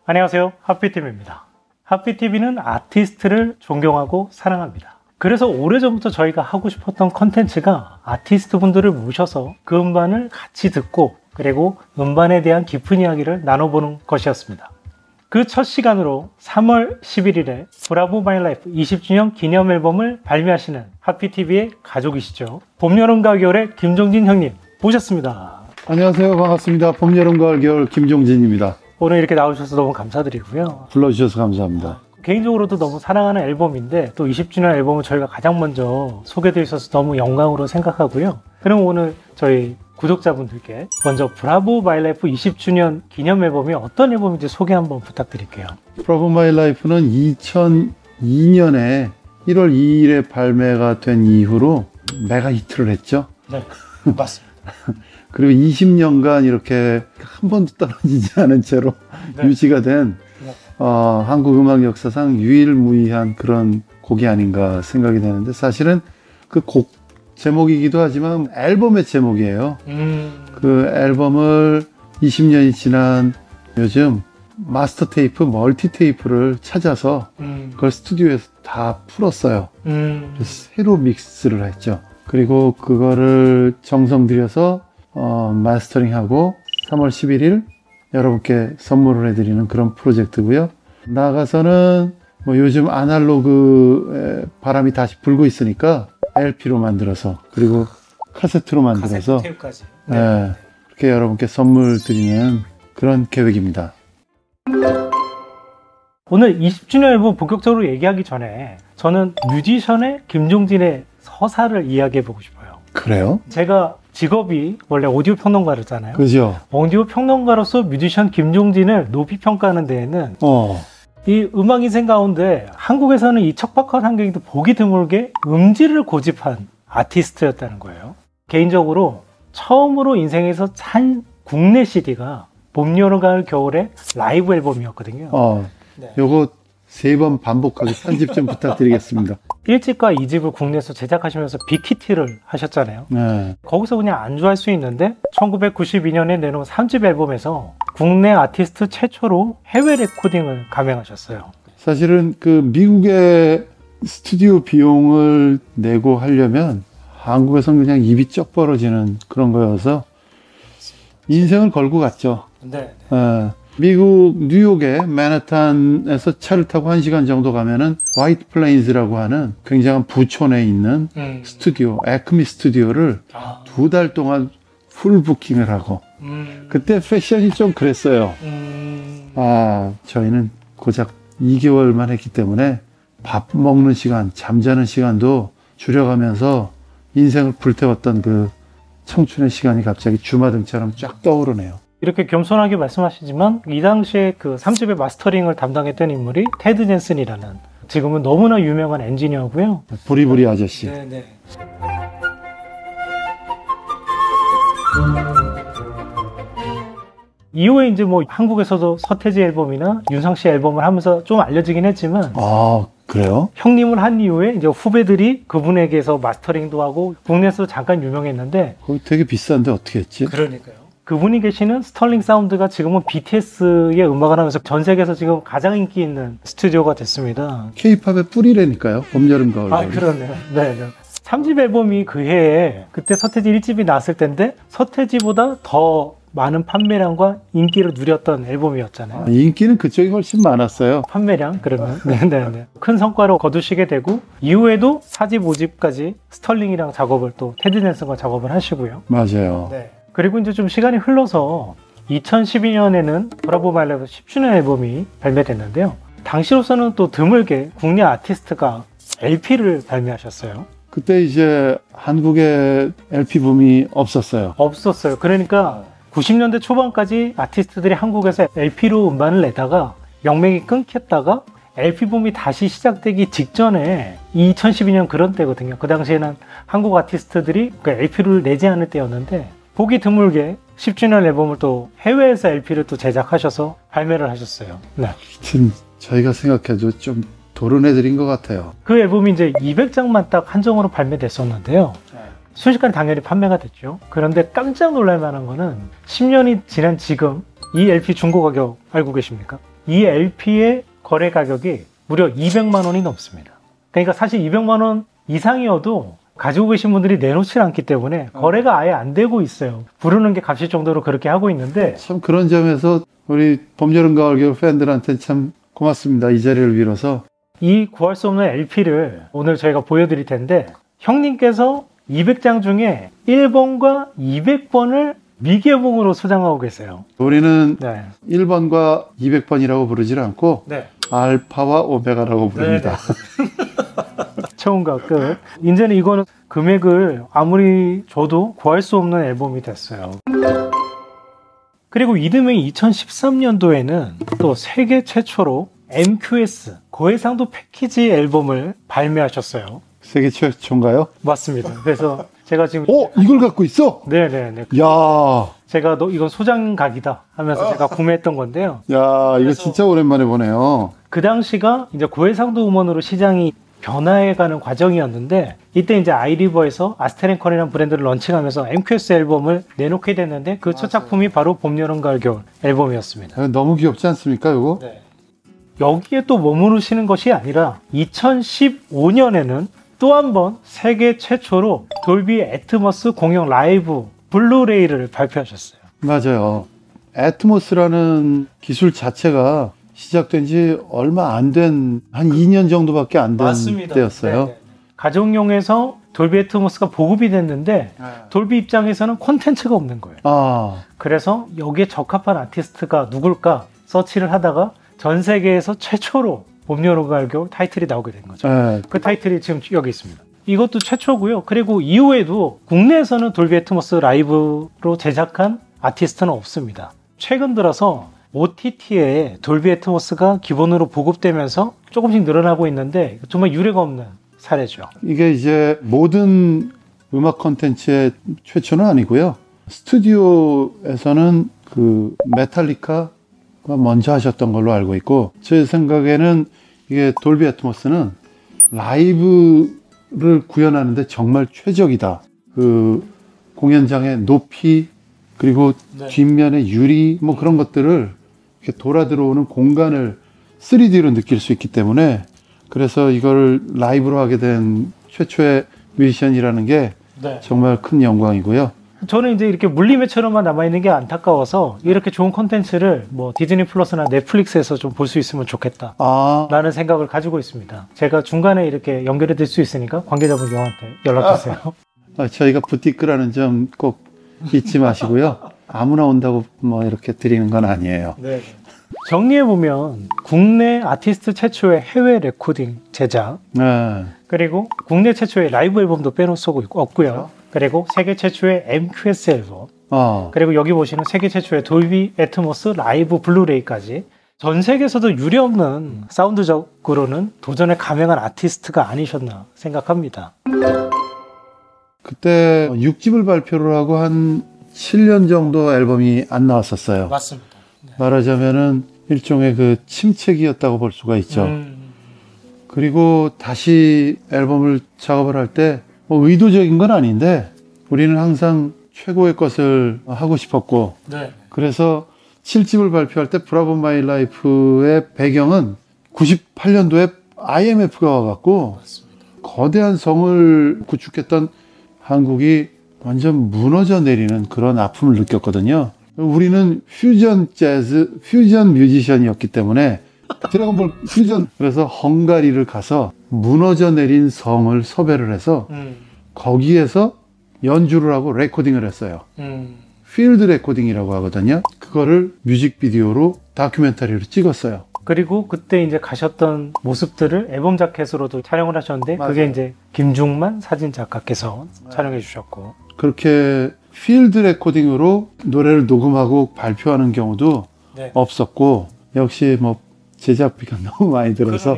안녕하세요. 하피TV입니다. 하피TV는 아티스트를 존경하고 사랑합니다. 그래서 오래전부터 저희가 하고 싶었던 컨텐츠가 아티스트 분들을 모셔서 그 음반을 같이 듣고 그리고 음반에 대한 깊은 이야기를 나눠보는 것이었습니다. 그 첫 시간으로 3월 11일에 브라보 마이 라이프 20주년 기념 앨범을 발매하시는 하피TV의 가족이시죠. 봄, 여름, 가을, 겨울의 김종진 형님 모셨습니다. 안녕하세요. 반갑습니다. 봄, 여름, 가을, 겨울 김종진입니다. 오늘 이렇게 나오셔서 너무 감사드리고요. 불러주셔서 감사합니다. 개인적으로도 너무 사랑하는 앨범인데 또 20주년 앨범을 저희가 가장 먼저 소개되어 있어서 너무 영광으로 생각하고요. 그럼 오늘 저희 구독자분들께 먼저 브라보 마이 라이프 20주년 기념 앨범이 어떤 앨범인지 소개 한번 부탁드릴게요. 브라보 마이 라이프는 2002년에 1월 2일에 발매가 된 이후로 메가 히트를 했죠. 네, 맞습니다. 그리고 20년간 이렇게 한 번도 떨어지지 않은 채로 네. 유지가 된 한국 음악 역사상 유일무이한 그런 곡이 아닌가 생각이 되는데, 사실은 그 곡 제목이기도 하지만 앨범의 제목이에요. 그 앨범을 20년이 지난 요즘 마스터 테이프, 멀티 테이프를 찾아서 그걸 스튜디오에서 다 풀었어요. 그래서 새로 믹스를 했죠. 그리고 그거를 정성 들여서 마스터링하고 3월 11일 여러분께 선물을 해드리는 그런 프로젝트고요. 나아가서는 뭐 요즘 아날로그 바람이 다시 불고 있으니까 LP로 만들어서 그리고 카세트로 만들어서 테이프까지. 네. 그렇게 여러분께 선물 드리는 그런 계획입니다. 오늘 20주년 앨범 본격적으로 얘기하기 전에 저는 뮤지션의 김종진의 서사를 이야기해보고 싶어요. 그래요? 제가 직업이 원래 오디오 평론가였잖아요. 그죠. 오디오 평론가로서 뮤지션 김종진을 높이 평가하는 데에는 이 음악 인생 가운데 한국에서는 이 척박한 환경에도 보기 드물게 음질을 고집한 아티스트였다는 거예요. 개인적으로 처음으로 인생에서 산 국내 CD가 봄, 여름, 가을, 겨울의 라이브 앨범이었거든요. 네. 요거 3번 반복하게 편집 좀 부탁드리겠습니다. 1집과 2집을 국내에서 제작하시면서 빅히트를 하셨잖아요. 네. 거기서 그냥 안주할 수 있는데 1992년에 내놓은 3집 앨범에서 국내 아티스트 최초로 해외 레코딩을 감행하셨어요. 사실은 그 미국의 스튜디오 비용을 내고 하려면 한국에서는 그냥 입이 쩍 벌어지는 그런 거여서 인생을 걸고 갔죠. 네. 미국 뉴욕의 맨하탄에서 차를 타고 1시간 정도 가면은 화이트 플레인즈라고 하는 굉장한 부촌에 있는 스튜디오, 에크미 스튜디오를 2달 동안 풀 부킹을 하고 그때 패션이 좀 그랬어요. 저희는 고작 2개월만 했기 때문에 밥 먹는 시간, 잠자는 시간도 줄여가면서 인생을 불태웠던 그 청춘의 시간이 갑자기 주마등처럼 쫙 떠오르네요. 이렇게 겸손하게 말씀하시지만 이 당시에 그 3집의 마스터링을 담당했던 인물이 테드 젠슨이라는 지금은 너무나 유명한 엔지니어고요. 부리부리 아저씨. 네네. 이후에 이제 뭐 한국에서도 서태지 앨범이나 윤상 씨 앨범을 하면서 좀 알려지긴 했지만 그래요? 형님을 한 이후에 이제 후배들이 그분에게서 마스터링도 하고 국내에서 잠깐 유명했는데 거기 되게 비싼데 어떻게 했지? 그러니까요. 그분이 계시는 스털링 사운드가 지금은 BTS의 음악을 하면서 전 세계에서 지금 가장 인기 있는 스튜디오가 됐습니다. K-팝의 뿌리라니까요. 봄, 여름, 가을. 그러네요. 네. 3집 앨범이 그 해에 그때 서태지 1집이 나왔을 텐데 서태지보다 더 많은 판매량과 인기를 누렸던 앨범이었잖아요. 인기는 그쪽이 훨씬 많았어요. 판매량 그러면 네네네. 큰 성과를 거두시게 되고 이후에도 4집, 5집까지 스털링이랑 작업을 또 테드 젠슨과 작업을 하시고요. 맞아요. 네. 그리고 이제 좀 시간이 흘러서 2012년에는 브라보 마이 라이프 10주년 앨범이 발매됐는데요. 당시로서는 또 드물게 국내 아티스트가 LP를 발매하셨어요. 그때 이제 한국에 LP 붐이 없었어요. 그러니까 90년대 초반까지 아티스트들이 한국에서 LP로 음반을 내다가 영맥이 끊겼다가 LP 붐이 다시 시작되기 직전에 2012년 그런 때거든요. 그 당시에는 한국 아티스트들이 그 LP를 내지 않을 때였는데 보기 드물게 10주년 앨범을 또 해외에서 LP를 또 제작하셔서 발매를 하셨어요. 네. 하여튼 저희가 생각해도 좀 도른애들인 것 같아요. 그 앨범이 이제 200장만 딱 한정으로 발매됐었는데요. 순식간에 당연히 판매가 됐죠. 그런데 깜짝 놀랄 만한 거는 10년이 지난 지금 이 LP 중고 가격 알고 계십니까? 이 LP의 거래 가격이 무려 200만 원이 넘습니다. 그러니까 사실 200만 원 이상이어도 가지고 계신 분들이 내놓지 않기 때문에 거래가 아예 안 되고 있어요. 부르는 게 값일 정도로 그렇게 하고 있는데, 참 그런 점에서 우리 봄, 여름, 가을, 겨울 팬들한테 참 고맙습니다. 이 자리를 빌어서. 이 구할 수 없는 LP를 오늘 저희가 보여드릴 텐데, 형님께서 200장 중에 1번과 200번을 미개봉으로 소장하고 계세요. 우리는 네. 1번과 200번이라고 부르질 않고 네. 알파와 오메가라고 부릅니다. 처음과 끝. 이제는 이거는 금액을 아무리 줘도 구할 수 없는 앨범이 됐어요. 그리고 이듬해 2013년도에는 또 세계 최초로 MQS 고해상도 패키지 앨범을 발매하셨어요. 세계 최초인가요? 맞습니다. 그래서 제가 지금 이걸 갖고 있어? 네네네. 야, 제가 이건 소장각이다 하면서 제가 구매했던 건데요. 야, 이거 진짜 오랜만에 보네요. 그 당시가 이제 고해상도 음원으로 시장이 변화해가는 과정이었는데, 이때 이제 아이리버에서 아스테렌컬이라는 브랜드를 런칭하면서 MQS 앨범을 내놓게 됐는데, 그 첫 작품이 바로 봄, 여름, 가을, 겨울 앨범이었습니다. 너무 귀엽지 않습니까, 이거? 네. 여기에 또 머무르시는 것이 아니라 2015년에는 또 한 번 세계 최초로 돌비 애트모스 공영 라이브 블루레이를 발표하셨어요. 맞아요. 애트모스라는 기술 자체가 시작된 지 얼마 안 된, 한 2년 정도밖에 안 된 때였어요. 네네. 가정용에서 돌비 애트모스가 보급이 됐는데, 돌비 입장에서는 콘텐츠가 없는 거예요. 그래서 여기에 적합한 아티스트가 누굴까 서치를 하다가 전 세계에서 최초로 봄, 여름, 가을, 겨울 타이틀이 나오게 된 거죠. 그 타이틀이 지금 여기 있습니다. 이것도 최초고요. 그리고 이후에도 국내에서는 돌비 애트모스 라이브로 제작한 아티스트는 없습니다. 최근 들어서 OTT에 돌비 애트모스가 기본으로 보급되면서 조금씩 늘어나고 있는데, 정말 유례가 없는 사례죠. 이게 이제 모든 음악 콘텐츠의 최초는 아니고요. 스튜디오에서는 그 메탈리카가 먼저 하셨던 걸로 알고 있고, 제 생각에는 이게 돌비 애트모스는 라이브를 구현하는데 정말 최적이다. 그 공연장의 높이, 그리고 뒷면의 유리, 뭐 그런 것들을 이렇게 돌아 들어오는 공간을 3D로 느낄 수 있기 때문에, 그래서 이걸 라이브로 하게 된 최초의 뮤지션이라는 게 정말 큰 영광이고요. 저는 이제 이렇게 물리매체로만 남아있는 게 안타까워서 이렇게 좋은 콘텐츠를 뭐 디즈니 플러스나 넷플릭스에서 좀 볼 수 있으면 좋겠다 라는 생각을 가지고 있습니다. 제가 중간에 이렇게 연결해 드릴 수 있으니까 관계자분 저한테 연락 주세요. 저희가 부티크라는 점 꼭 잊지 마시고요. 아무나 온다고 뭐 이렇게 드리는 건 아니에요. 네. 정리해보면 국내 아티스트 최초의 해외 레코딩 제작, 그리고 국내 최초의 라이브 앨범도 빼놓을 수 없고요. 그리고 세계 최초의 MQS 앨범, 그리고 여기 보시는 세계 최초의 돌비 애트모스 라이브 블루레이까지 전 세계에서도 유례없는 사운드적으로는 도전에 감행한 아티스트가 아니셨나 생각합니다. 그때 6집을 발표를 하고 한 7년 정도 앨범이 안 나왔었어요. 맞습니다. 네. 말하자면은 일종의 그 침체기였다고 볼 수가 있죠. 그리고 다시 앨범을 작업을 할 때 뭐 의도적인 건 아닌데, 우리는 항상 최고의 것을 하고 싶었고, 그래서 7집을 발표할 때 브라보 마이 라이프의 배경은 98년도에 IMF가 와갖고 거대한 성을 구축했던 한국이 완전 무너져 내리는 그런 아픔을 느꼈거든요. 우리는 퓨전 재즈, 퓨전 뮤지션이었기 때문에 드래곤볼 퓨전, 그래서 헝가리를 가서 무너져 내린 성을 섭외를 해서 거기에서 연주를 하고 레코딩을 했어요. 필드 레코딩이라고 하거든요. 그거를 뮤직비디오로 다큐멘터리로 찍었어요. 그리고 그때 이제 가셨던 모습들을 앨범 자켓으로도 촬영을 하셨는데, 그게 이제 김중만 사진 작가께서 촬영해 주셨고, 그렇게 필드 레코딩으로 노래를 녹음하고 발표하는 경우도 없었고, 역시 뭐 제작비가 너무 많이 들어서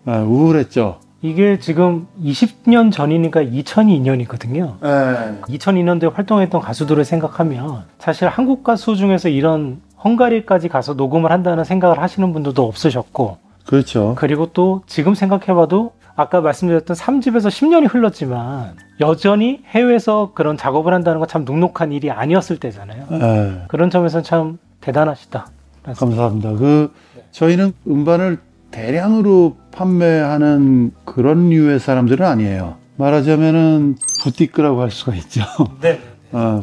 우울했죠. 이게 지금 20년 전이니까 2002년이거든요. 2002년도에 활동했던 가수들을 생각하면 사실 한국 가수 중에서 이런 헝가리까지 가서 녹음을 한다는 생각을 하시는 분들도 없으셨고, 그렇죠. 그리고 또 지금 생각해봐도 아까 말씀드렸던 3집에서 10년이 흘렀지만 여전히 해외에서 그런 작업을 한다는 건 참 눅눅한 일이 아니었을 때잖아요. 그런 점에서는 참 대단하시다. 감사합니다. 그 저희는 음반을 대량으로 판매하는 그런 류의 사람들은 아니에요. 말하자면은 부티크라고 할 수가 있죠. 네.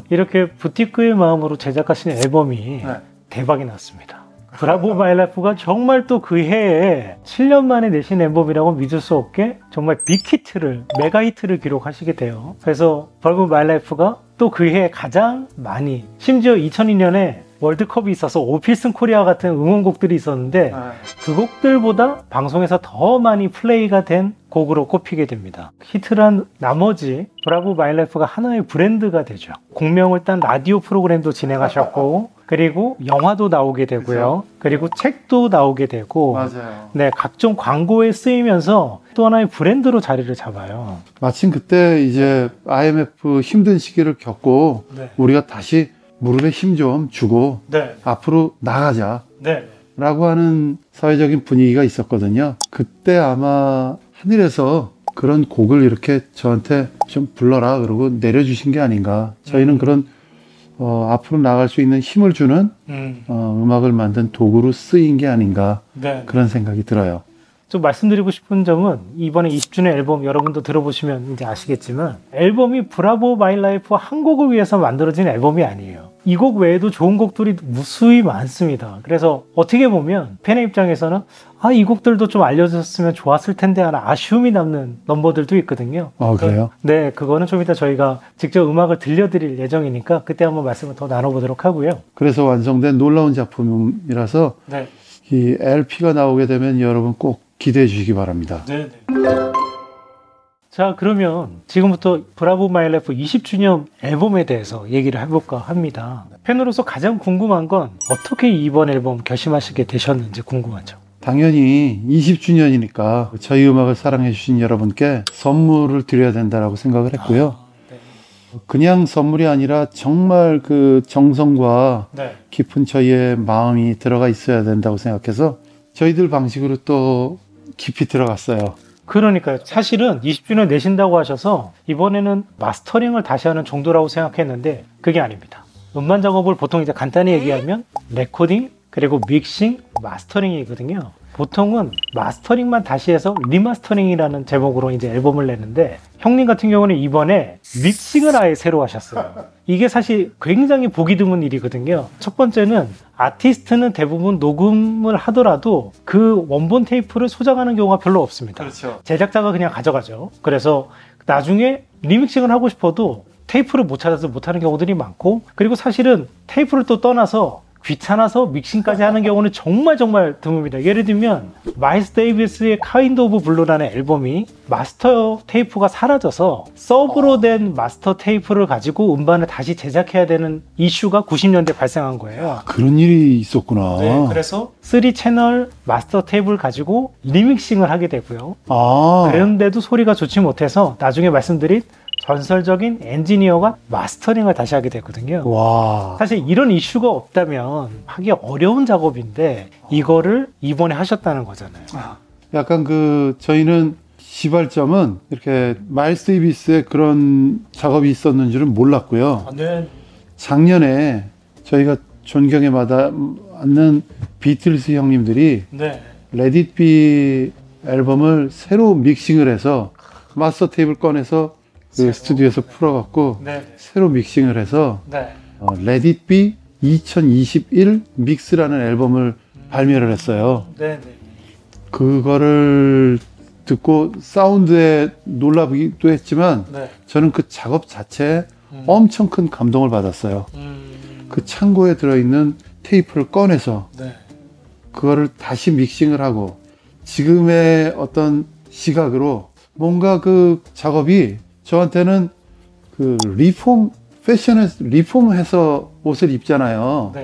이렇게 부티크의 마음으로 제작하신 앨범이 대박이 났습니다. 브라보 마이 라이프가 정말 또 그 해에 7년 만에 내신 앨범이라고 믿을 수 없게 정말 빅히트를, 메가히트를 기록하시게 돼요. 그래서 브라보 마이 라이프가 또 그 해에 가장 많이, 심지어 2002년에 월드컵이 있어서 오필슨 코리아 같은 응원곡들이 있었는데 그 곡들보다 방송에서 더 많이 플레이가 된 곡으로 꼽히게 됩니다. 히트를 한 나머지 브라보 마이 라이프가 하나의 브랜드가 되죠. 공명을 딴 라디오 프로그램도 진행하셨고 그리고 영화도 나오게 되고요. 그쵸? 그리고 책도 나오게 되고 맞아요. 네, 각종 광고에 쓰이면서 또 하나의 브랜드로 자리를 잡아요. 마침 그때 이제 IMF 힘든 시기를 겪고 우리가 다시 무릎에 힘 좀 주고 앞으로 나가자 라고 하는 사회적인 분위기가 있었거든요. 그때 아마 하늘에서 그런 곡을 이렇게 저한테 좀 불러라 그러고 내려주신 게 아닌가. 저희는 그런 앞으로 나갈 수 있는 힘을 주는 음악을 만든 도구로 쓰인 게 아닌가 그런 생각이 들어요. 좀 말씀드리고 싶은 점은 이번에 20주년 앨범 여러분도 들어보시면 이제 아시겠지만 앨범이 브라보 마이 라이프 한 곡을 위해서 만들어진 앨범이 아니에요. 이 곡 외에도 좋은 곡들이 무수히 많습니다. 그래서 어떻게 보면 팬의 입장에서는 이 곡들도 좀 알려졌으면 좋았을 텐데 하는 아쉬움이 남는 넘버들도 있거든요. 그래요? 네, 그거는 좀 이따 저희가 직접 음악을 들려드릴 예정이니까 그때 한번 말씀을 더 나눠보도록 하고요. 그래서 완성된 놀라운 작품이라서 이 LP가 나오게 되면 여러분 꼭 기대해 주시기 바랍니다. 네네. 자, 그러면 지금부터 브라보 마이 라이프 20주년 앨범에 대해서 얘기를 해볼까 합니다. 팬으로서 가장 궁금한 건 어떻게 이번 앨범 결심하시게 되셨는지 궁금하죠. 당연히 20주년이니까 저희 음악을 사랑해 주신 여러분께 선물을 드려야 된다고 생각을 했고요. 그냥 선물이 아니라 정말 그 정성과 깊은 저희의 마음이 들어가 있어야 된다고 생각해서 저희들 방식으로 또 깊이 들어갔어요. 그러니까요. 사실은 20주년 내신다고 하셔서 이번에는 마스터링을 다시 하는 정도라고 생각했는데 그게 아닙니다. 음반 작업을 보통 이제 간단히 얘기하면 레코딩, 그리고 믹싱, 마스터링이거든요. 보통은 마스터링만 다시 해서 리마스터링이라는 제목으로 이제 앨범을 내는데 형님 같은 경우는 이번에 믹싱을 아예 새로 하셨어요. 이게 사실 굉장히 보기 드문 일이거든요. 첫 번째는 아티스트는 대부분 녹음을 하더라도 그 원본 테이프를 소장하는 경우가 별로 없습니다. 그렇죠. 제작자가 그냥 가져가죠. 그래서 나중에 리믹싱을 하고 싶어도 테이프를 못 찾아서 못하는 경우들이 많고, 그리고 사실은 테이프를 또 떠나서 귀찮아서 믹싱까지 하는 경우는 정말 드뭅니다. 예를 들면 마일스 데이비스의 카인드 오브 블루라는 앨범이 마스터 테이프가 사라져서 서브로 된 마스터 테이프를 가지고 음반을 다시 제작해야 되는 이슈가 90년대 발생한 거예요. 그런 일이 있었구나. 네, 그래서 3채널 마스터 테이프를 가지고 리믹싱을 하게 되고요. 그런데도 소리가 좋지 못해서 나중에 말씀드린 전설적인 엔지니어가 마스터링을 다시 하게 됐거든요. 와. 사실 이런 이슈가 없다면 하기 어려운 작업인데 이거를 이번에 하셨다는 거잖아요. 약간 저희는 시발점은 이렇게 마일스 데이비스의 그런 작업이 있었는 줄은 몰랐고요. 작년에 저희가 존경에 맞는 비틀스 형님들이 Let It Be 앨범을 새로 믹싱을 해서 마스터 테이프를 꺼내서 그 스튜디오에서 풀어갖고 새로 믹싱을 해서 Let It Be 2021 믹스라는 앨범을 발매를 했어요. 그거를 듣고 사운드에 놀라기도 했지만 저는 그 작업 자체에 엄청 큰 감동을 받았어요. 그 창고에 들어있는 테이프를 꺼내서 그거를 다시 믹싱을 하고 지금의 어떤 시각으로 뭔가 그 작업이 저한테는 그 패션에서 리폼해서 옷을 입잖아요.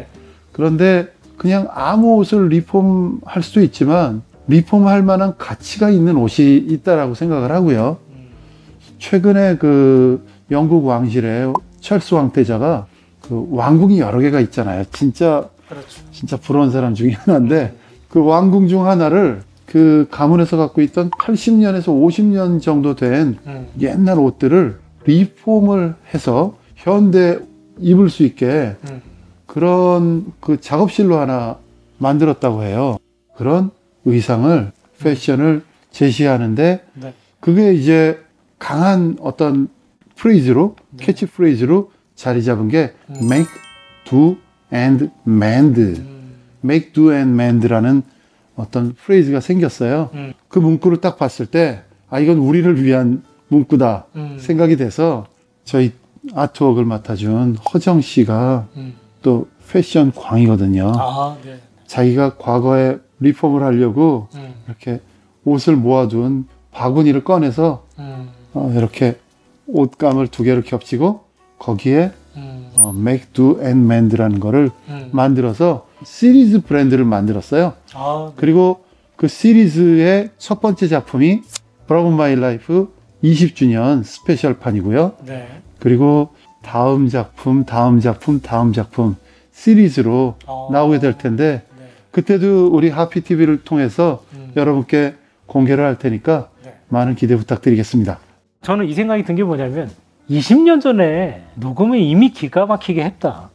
그런데 그냥 아무 옷을 리폼할 수도 있지만 리폼할 만한 가치가 있는 옷이 있다라고 생각을 하고요. 최근에 그 영국 왕실의 찰스 왕태자가 그 왕궁이 여러 개가 있잖아요. 진짜 부러운 사람 중에 하나인데 그 왕궁 중 하나를 그 가문에서 갖고 있던 80년에서 50년 정도 된 옛날 옷들을 리폼을 해서 현대 입을 수 있게 그런 그 작업실로 하나 만들었다고 해요. 그런 의상을, 패션을 제시하는데 네. 그게 이제 강한 어떤 프레이즈로, 캐치 프레이즈로 자리 잡은 게 make, do, and mend. make, do, and mend라는 어떤 프레이즈가 생겼어요. 그 문구를 딱 봤을 때, 아, 이건 우리를 위한 문구다 생각이 돼서 저희 아트웍을 맡아준 허정 씨가 또 패션 광이거든요. 아, 네. 자기가 과거에 리폼을 하려고 이렇게 옷을 모아둔 바구니를 꺼내서 이렇게 옷감을 두 개를 겹치고 거기에 make, do, and mend라는 거를 만들어서 시리즈 브랜드를 만들었어요. 아, 네. 그리고 그 시리즈의 첫 번째 작품이 브라운 마이 라이프 20주년 스페셜판이고요. 네. 그리고 다음 작품 시리즈로 나오게 될 텐데 네. 그때도 우리 하피TV를 통해서 여러분께 공개를 할 테니까 네. 많은 기대 부탁드리겠습니다. 저는 이 생각이 든 게 뭐냐면 20년 전에 녹음을 이미 기가 막히게 했다.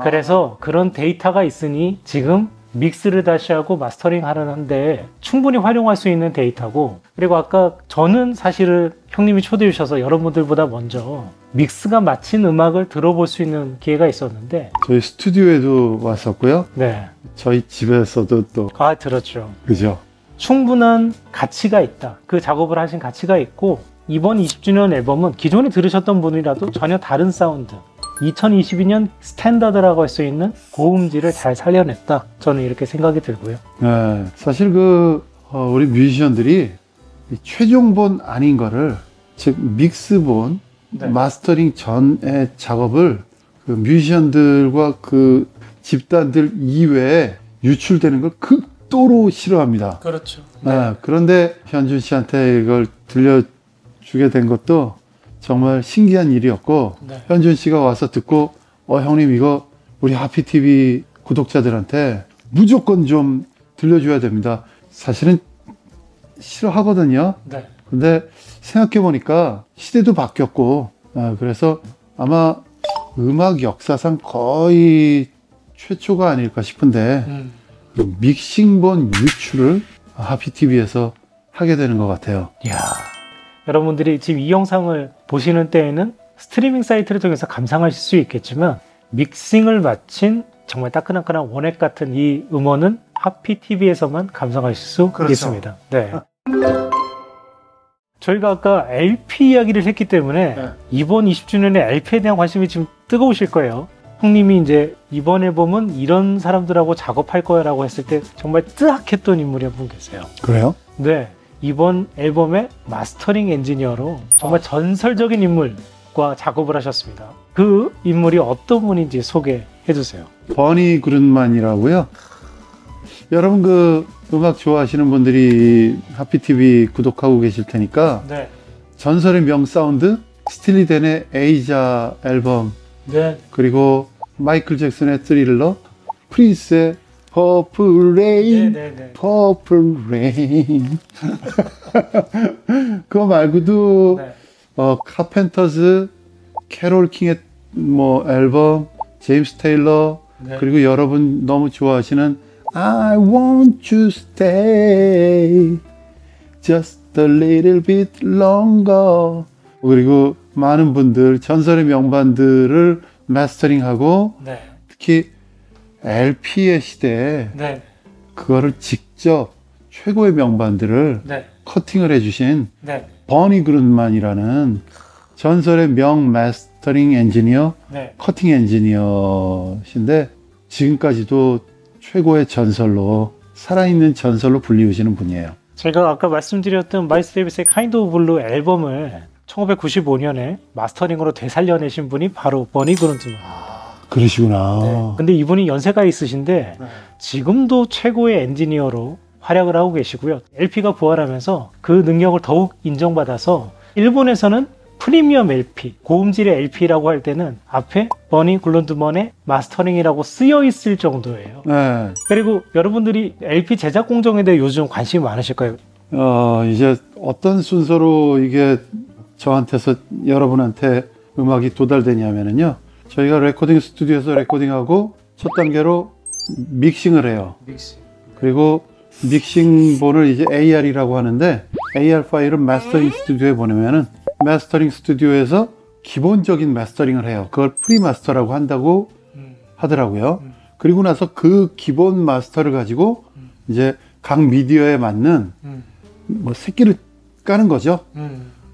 그래서 그런 데이터가 있으니 지금 믹스를 다시 하고 마스터링 하는데 충분히 활용할 수 있는 데이터고, 그리고 아까 저는 사실은 형님이 초대해 주셔서 여러분들보다 먼저 믹스가 마친 음악을 들어볼 수 있는 기회가 있었는데 저희 스튜디오에도 왔었고요. 네. 저희 집에서도 또 들었죠. 그죠? 충분한 가치가 있다. 그 작업을 하신 가치가 있고, 이번 20주년 앨범은 기존에 들으셨던 분이라도 전혀 다른 사운드, 2022년 스탠다드라고 할 수 있는 고음질을 잘 살려냈다. 저는 이렇게 생각이 들고요. 네, 사실 우리 뮤지션들이 이 최종본 아닌 거를, 즉 믹스본, 네. 마스터링 전의 작업을 그 뮤지션들과 그 집단들 이외에 유출되는 걸 극도로 싫어합니다. 그렇죠. 네, 그런데 현준 씨한테 이걸 들려주게 된 것도 정말 신기한 일이었고, 네. 현준 씨가 와서 듣고 형님 이거 우리 하피TV 구독자들한테 무조건 좀 들려줘야 됩니다. 사실은 싫어하거든요. 네. 근데 생각해보니까 시대도 바뀌었고, 그래서 아마 음악 역사상 거의 최초가 아닐까 싶은데 믹싱본 유출을 하피TV에서 하게 되는 것 같아요. 이야, 여러분들이 지금 이 영상을 보시는 때에는 스트리밍 사이트를 통해서 감상하실 수 있겠지만, 믹싱을 마친 정말 따끈따끈한 원액 같은 이 음원은 하피TV에서만 감상하실 수 있습니다. 네. 저희가 아까 LP 이야기를 했기 때문에 이번 20주년에 LP에 대한 관심이 지금 뜨거우실 거예요. 형님이 이제 이번 앨범은 이런 사람들하고 작업할 거야 라고 했을 때 정말 뜨악했던 인물이 한 분 계세요. 그래요? 네. 이번 앨범의 마스터링 엔지니어로 정말 전설적인 인물과 작업을 하셨습니다. 그 인물이 어떤 분인지 소개해 주세요. 버니 그룬만이라고요. 여러분 그 음악 좋아하시는 분들이 하피TV 구독하고 계실 테니까 네. 전설의 명 사운드, 스틸리 댄의 에이자 앨범, 네. 그리고 마이클 잭슨의 스릴러, 프린스의 퍼플 레인, 네. 퍼플 레인. 그거 말고도 네. 카펜터즈, 캐롤 킹의 앨범, 제임스 테일러, 네. 그리고 여러분 너무 좋아하시는 I want to stay just a little bit longer. 그리고 많은 분들, 전설의 명반들을 마스터링하고 네. 특히 LP의 시대에 네. 그거를 직접 최고의 명반들을 네. 커팅을 해주신 네. 버니 그룬만이라는 전설의 명 마스터링 엔지니어, 네. 커팅 엔지니어신데 지금까지도 최고의 전설로, 살아있는 전설로 불리우시는 분이에요. 제가 아까 말씀드렸던 마일스 데이비스의 카인드 오브 블루 앨범을 1995년에 마스터링으로 되살려내신 분이 바로 버니 그룬트만. 그러시구나. 네. 근데 이분이 연세가 있으신데 지금도 최고의 엔지니어로 활약을 하고 계시고요. LP가 부활하면서 그 능력을 더욱 인정받아서 일본에서는 프리미엄 LP, 고음질의 LP라고 할 때는 앞에 버니 글론드먼의 마스터링이라고 쓰여 있을 정도예요. 네. 그리고 여러분들이 LP 제작 공정에 대해 요즘 관심이 많으실 거예요. 이제 어떤 순서로 이게 저한테서 여러분한테 음악이 도달되냐면요. 저희가 레코딩 스튜디오에서 레코딩하고 첫 단계로 믹싱을 해요. 믹스. 그리고 믹싱본을 이제 AR이라고 하는데 AR 파일은 마스터링 스튜디오에 보내면은 마스터링 스튜디오에서 기본적인 마스터링을 해요. 그걸 프리마스터라고 한다고 하더라고요. 그리고 나서 그 기본 마스터를 가지고 이제 각 미디어에 맞는 뭐 새끼를 까는 거죠.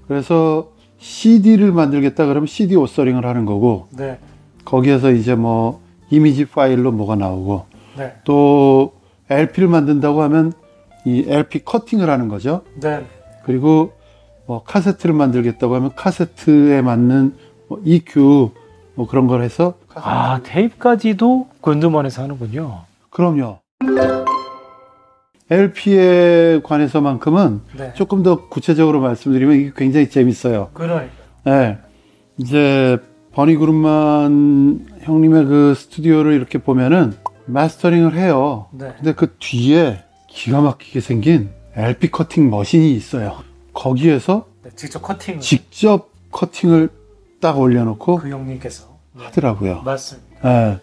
그래서 CD를 만들겠다 그러면 CD 오서링을 하는 거고, 네. 거기에서 이제 뭐 이미지 파일로 뭐가 나오고, 네. 또 LP를 만든다고 하면 이 LP 커팅을 하는 거죠. 네. 그리고 뭐 카세트를 만들겠다고 하면 카세트에 맞는 뭐 EQ 뭐 그런 걸 해서. 아, 테이프까지도 군드먼에서 하는군요. 그럼요. LP에 관해서만큼은 네. 조금 더 구체적으로 말씀드리면 이게 굉장히 재밌어요. 그러니까. 네. 이제 버니 그룹만 형님의 그 스튜디오를 이렇게 보면은 마스터링을 해요. 네. 근데 그 뒤에 기가 막히게 생긴 LP 커팅 머신이 있어요. 거기에서 네, 직접 커팅을 딱 올려놓고 그 형님께서 하더라고요. 맞습니다. 네.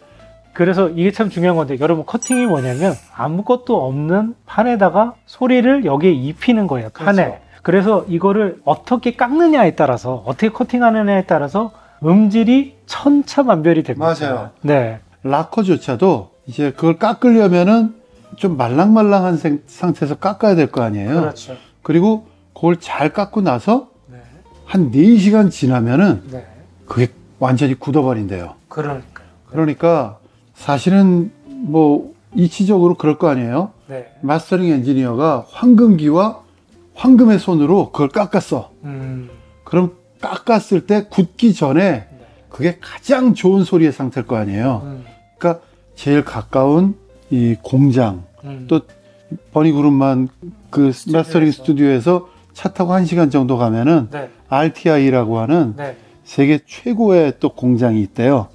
그래서 이게 참 중요한 건데, 여러분, 커팅이 뭐냐면 아무것도 없는 판에다가 소리를 여기에 입히는 거예요. 판에. 그렇죠. 그래서 이거를 어떻게 깎느냐에 따라서, 어떻게 커팅하느냐에 따라서 음질이 천차만별이 됩니다. 맞아요. 네. 락커조차도 이제 그걸 깎으려면은 좀 말랑말랑한 상태에서 깎아야 될 거 아니에요. 그렇죠. 그리고 그걸 잘 깎고 나서 네. 한 4시간 지나면은 네. 그게 완전히 굳어버린대요. 그러니까 사실은 뭐 이치적으로 그럴 거 아니에요. 네. 마스터링 엔지니어가 황금기와 황금의 손으로 그걸 깎았어. 그럼 깎았을 때 굳기 전에 그게 가장 좋은 소리의 상태일 거 아니에요. 그러니까 제일 가까운 이 공장, 또 버니 그룹만 그 마스터링 스튜디오에서 차 타고 1시간 정도 가면은 네. RTI라고 하는 네. 세계 최고의 또 공장이 있대요.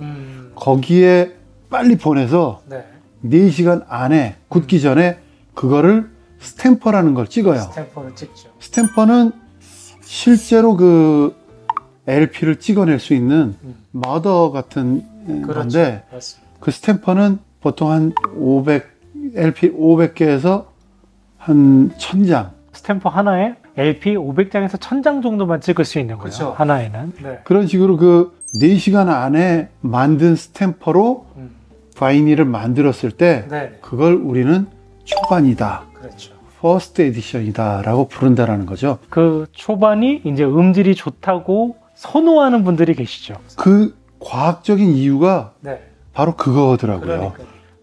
거기에 빨리 보내서 네. 4시간 안에 굳기 전에 그거를 스탬퍼라는 걸 찍어요. 스탬퍼를 찍죠. 스탬퍼는 실제로 그 LP를 찍어낼 수 있는 머더 같은 그렇죠. 건데, 맞습니다. 그 스탬퍼는 보통 한 LP 500개에서 한 1000장. 스탬퍼 하나에 LP 500장에서 1000장 정도만 찍을 수 있는 거예요. 그렇죠. 하나에는. 네. 그런 식으로 그 4시간 안에 만든 스탬퍼로 바이닐을 만들었을 때 네. 그걸 우리는 초반이다. 그렇죠. 퍼스트 에디션이다 라고 부른다라는 거죠. 그 초반이 이제 음질이 좋다고 선호하는 분들이 계시죠. 그 과학적인 이유가 네. 바로 그거더라고요.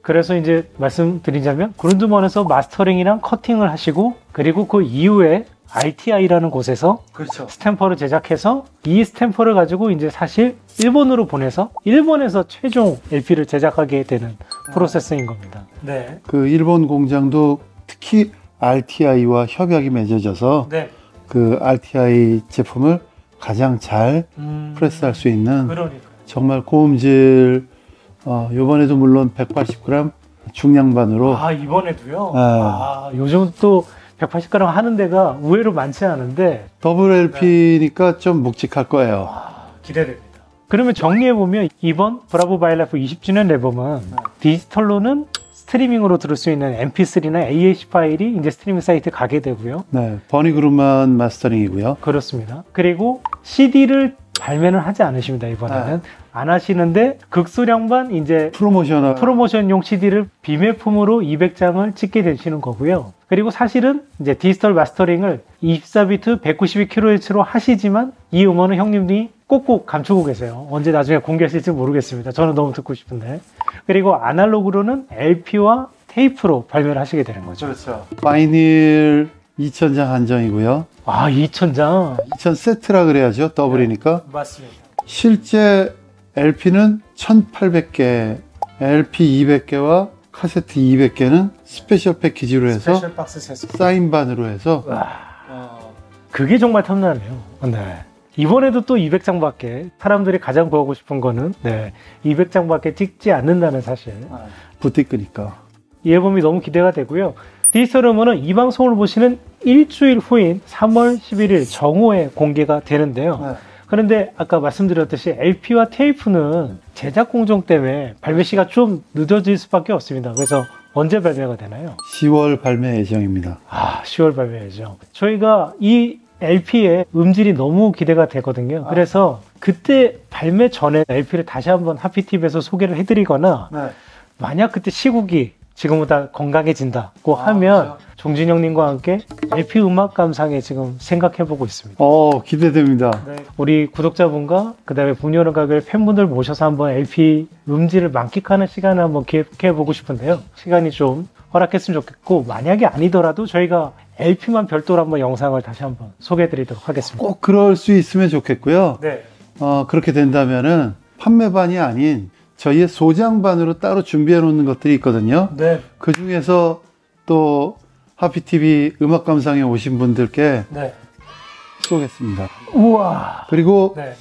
그래서 이제 말씀드리자면 그룬드먼에서 마스터링이랑 커팅을 하시고, 그리고 그 이후에 RTI라는 곳에서 그렇죠. 스탬퍼를 제작해서 이 스탬퍼를 가지고 이제 사실 일본으로 보내서 일본에서 최종 LP를 제작하게 되는 프로세스인 겁니다. 네. 그 일본 공장도 특히 RTI와 협약이 맺어져서 네. 그 RTI 제품을 가장 잘 프레스할 수 있는 정말 고음질, 요번에도 물론 180g 중량반으로. 아, 이번에도요? 아, 요즘 또 180g 하는 데가 의외로 많지 않은데 더블 LP니까 좀 묵직할 거예요. 기대됩니다. 그러면 정리해보면 이번 브라보 바이라이프 20주년 앨범은 디지털로는 스트리밍으로 들을 수 있는 MP3나 AAC 파일이 이제 스트리밍 사이트에 가게 되고요. 네, 버니 그룹만 마스터링이고요. 그렇습니다. 그리고 CD를 발매는 하지 않으십니다. 이번에는 안 하시는데 극소량반 이제 프로모션용 CD를 비매품으로 200장을 찍게 되시는 거고요. 그리고 사실은 이제 디지털 마스터링을 24비트 192kHz로 하시지만 이 음원은 형님이 꼭꼭 감추고 계세요. 언제 나중에 공개하실지 모르겠습니다. 저는 너무 듣고 싶은데. 그리고 아날로그로는 LP와 테이프로 발매를 하시게 되는 거죠. 그렇죠. 바이닐 2000장 한정이고요. 아, 2000장. 2000세트라 그래야죠. 더블이니까. 네, 맞습니다. 실제 LP는 1800개, LP 200개와 카세트 200개는 스페셜 패키지로 해서 스페셜 박스 세트. 사인반으로 해서. 그게 정말 탐나네요. 네. 이번에도 또 200장밖에, 사람들이 가장 구하고 싶은 거는 200장밖에 찍지 않는다는 사실. 부티크니까. 이 앨범이 너무 기대가 되고요. 디지털 음원은 이 방송을 보시는 일주일 후인 3월 11일 정오에 공개가 되는데요. 그런데 아까 말씀드렸듯이 LP와 테이프는 제작 공정 때문에 발매 시가 좀 늦어질 수밖에 없습니다. 그래서 언제 발매가 되나요? 10월 발매 예정입니다. 10월 발매 예정. 저희가 이 LP의 음질이 너무 기대가 되거든요. 그래서 그때 발매 전에 LP를 다시 한번 하피TV에서 소개를 해드리거나 만약 그때 시국이 지금보다 건강해진다고 하면 그렇죠. 종진형님과 함께 LP 음악 감상에 지금 생각해보고 있습니다. 기대됩니다. 네. 우리 구독자분과 그 다음에 북유럽 가별 팬분들 모셔서 한번 LP 음질을 만끽하는 시간을 한번 기획해보고 싶은데요. 시간이 좀 허락했으면 좋겠고 만약에 아니더라도 저희가 LP만 별도로 한번 영상을 다시 한번 소개해드리도록 하겠습니다. 꼭 그럴 수 있으면 좋겠고요. 네. 그렇게 된다면은 판매반이 아닌 저희의 소장반으로 따로 준비해 놓는 것들이 있거든요. 네. 그 중에서 또 하피TV 음악 감상에 오신 분들께 네. 쏘겠습니다. 우와. 그리고 네.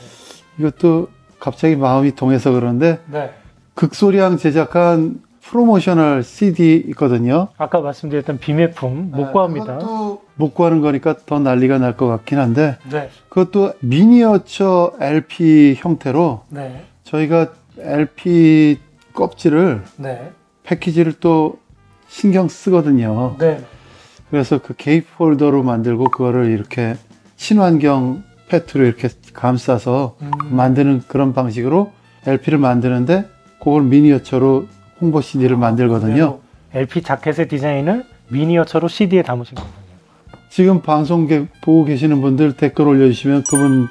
이것도 갑자기 마음이 동해서 그런데 네. 극소량 제작한 프로모셔널 CD 있거든요. 아까 말씀드렸던 비매품 못 구합니다. 그것도 못 구하는 거니까 더 난리가 날 것 같긴 한데 네. 그것도 미니어처 LP 형태로 네. 저희가 LP 껍질을 네. 패키지를 또 신경 쓰거든요. 네. 그래서 그 게이프 홀더로 만들고 그거를 이렇게 친환경 페트로 이렇게 감싸서 만드는 그런 방식으로 LP를 만드는데 그걸 미니어처로 홍보 CD를 만들거든요. LP 자켓의 디자인을 미니어처로 CD에 담으신 거군요. 지금 방송 보고 계시는 분들 댓글 올려주시면 그분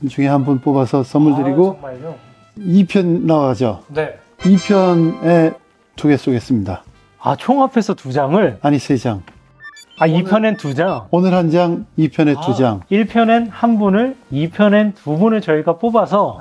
중에 한 분 뽑아서 선물 드리고 정말요? 2편 나가죠. 네. 2편에 2개 쏘겠습니다. 총 합해서 2장을? 아니 3장. 2편엔 2장? 오늘 1장, 2편에 2장. 1편엔 1분을, 2편엔 2분을 저희가 뽑아서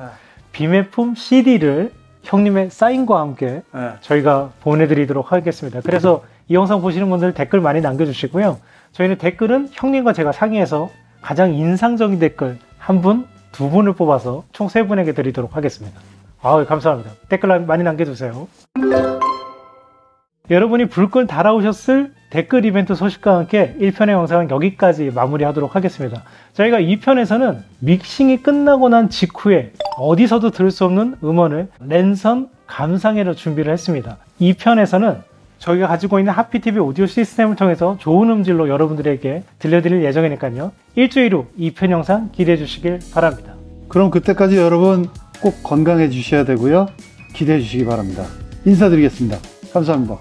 비매품 CD를 형님의 사인과 함께 저희가 보내드리도록 하겠습니다. 그래서 이 영상 보시는 분들 댓글 많이 남겨주시고요. 저희는 댓글은 형님과 제가 상의해서 가장 인상적인 댓글 1분, 2분을 뽑아서 총 3분에게 드리도록 하겠습니다. 감사합니다. 댓글 많이 남겨주세요. 여러분이 불끈 달아오셨을 댓글 이벤트 소식과 함께 1편의 영상은 여기까지 마무리하도록 하겠습니다. 저희가 2편에서는 믹싱이 끝나고 난 직후에 어디서도 들을 수 없는 음원을 랜선 감상회로 준비를 했습니다. 2편에서는 저희가 가지고 있는 하피TV 오디오 시스템을 통해서 좋은 음질로 여러분들에게 들려드릴 예정이니까요. 일주일 후 2편 영상 기대해 주시길 바랍니다. 그럼 그때까지 여러분 꼭 건강해 주셔야 되고요. 기대해 주시기 바랍니다. 인사드리겠습니다. 감사합니다.